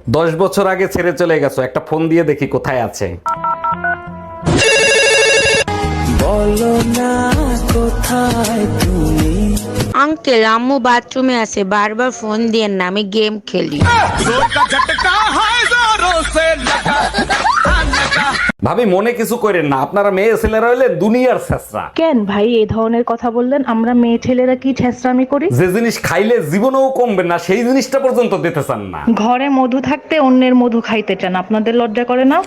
10 বছর আগে ছেড়ে চলে গেছো, একটা ফোন দিয়ে দেখি কোথায় আছে। বলো না কোথায় তুমি। আঙ্কেল আম্মু বাথরুমে আছে, বারবার ফোন দিয়েন না, আমি গেম খেলি। ভাবি মনে কিছু করেন না, আপনারা মেয়ে ছেলেরা হইলে দুনিয়ার ছেঁচড়া। কেন ভাই এই ধরনের কথা বললেন? আমরা মেয়ে ছেলেরা কি ছেঁচড়ামি করি? যে জিনিস খাইলে জীবনেও কমবে না সেই জিনিসটা পর্যন্ত দিতে চান না। ঘরে মধু থাকতে অন্যের মধু খাইতে চান, আপনাদের লজ্জা করে না?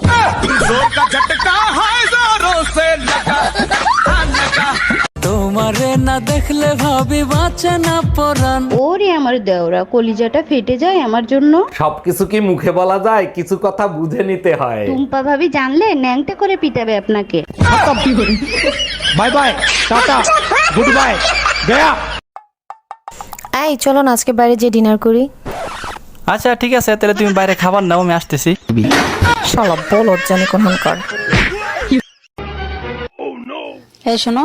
তোমারে না দেখলে ভাবি বাঁচে না পরাণ। ওরে আমার দেওরা, কলিজাটা ফেটে যায় আমার জন্য। সবকিছু কি মুখে বলা যায়? কিছু কথা বুঝে নিতে হয়। টুম্পা ভাবি জানলে ন্যাংটা করে পিটাবে আপনাকে। Bye bye, tata, good bye, Gaya. এই চলো না আজকে বাইরে যে ডিনার করি। আচ্ছা ঠিক আছে, তাহলে তুমি বাইরে খাবার নাও, আমি আসতেছি। শালা বলদ জানি কোনখানকার। এই শোনো,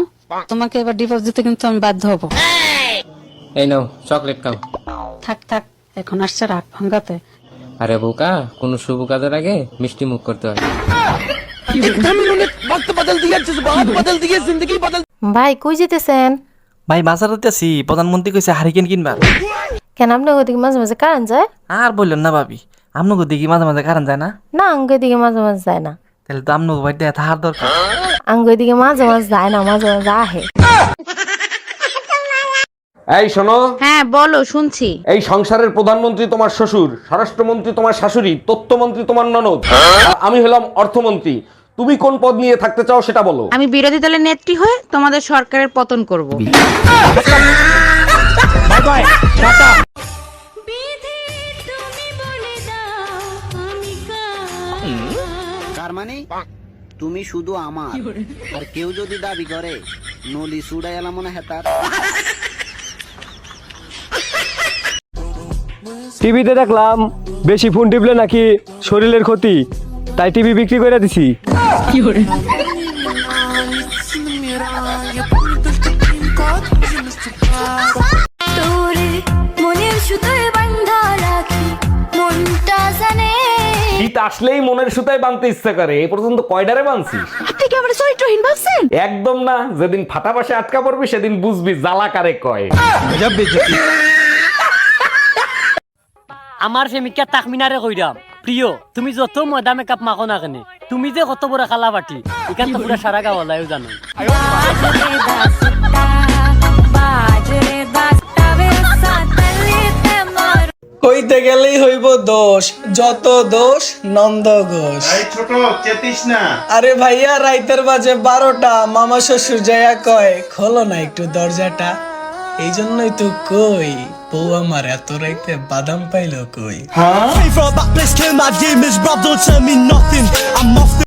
তোমাকে এবার ডিভোর্স দিতে কিন্তু আমি বাধ্য হব। এই নাও চকলেট খাও। থাক থাক, এখন আসছে রাগ ভাঙ্গাতে। আরে বোকা, কোনো শুভ কাজের আগে মিষ্টি মুখ করতে হয়। ভাই কই যেতেছেন? ভাই বাজারে আছি, প্রধানমন্ত্রী কইছে হারিকেন কিনবা। কেন আপনার ওদিকে মাঝে মাঝে কারেন্ট যায়? আর বললেন না ভাবি, আপনাকে দিকে মাঝে মাঝে কারণ যায় না। না আঙ্গুর দিকে মাঝে মাঝে যায় না। তাহলে তো আপনাকে বাড়িতে থাকার দরকার। আঙ্গুর দিকে মাঝে মাঝে যায় না, মাঝে মাঝে আহে। এই শোনো, হ্যাঁ বলো, শুনছি। এই সংসারের প্রধানমন্ত্রী তোমার শ্বশুর, স্বরাষ্ট্রমন্ত্রী তোমার শাশুড়ি, তথ্যমন্ত্রী তোমার ননদ, আর আমি হলাম অর্থমন্ত্রী। তুমি কোন পদ নিয়ে থাকতে চাও সেটা বলো। আমি বিরোধী দলের নেত্রী হয়ে তোমাদের সরকারের পতন করব। Bye bye, tata. তার মানে তুমি শুধু আমার, আর কেউ যদি দাবি করে নলি সুডাই এলাম মনে হেতার। টিভিতে দেখলাম বেশি ফোন টিপলে নাকি শরীরের ক্ষতি, তাই টিভি বিক্রি করে দিছি। শীত আসলেই মনের সুতায় বাঁধতে ইচ্ছা করে, এই পর্যন্ত কয়ডারে বাঁধছিস? আপনি কি আমার চরিত্রহীন ভাবছেন? একদম না, যেদিন ফাটা পাশে আটকা পড়বি সেদিন বুঝবি জ্বালা কারে কয়। আমার প্রেমিকা তাকমিনারে কইরাম, প্রিয় তুমি যত ময়দা মেকআপ মাখো না কেন, তুমি যে কত বড় খালা বাটি, এখান তো পুরো সারা গাঁও লাইও জানো। হইতে গেলেই হইব দোষ, যত দোষ নন্দ ঘোষ। ছোট চেতিস না। আরে ভাইয়া রাইতের বাজে 12টা, মামা শ্বশুর যাইয়া কয় খোলো না একটু দরজাটা। এই জন্যই তো কই বউ আমার এত রাইতে বাদাম পাইলো কই।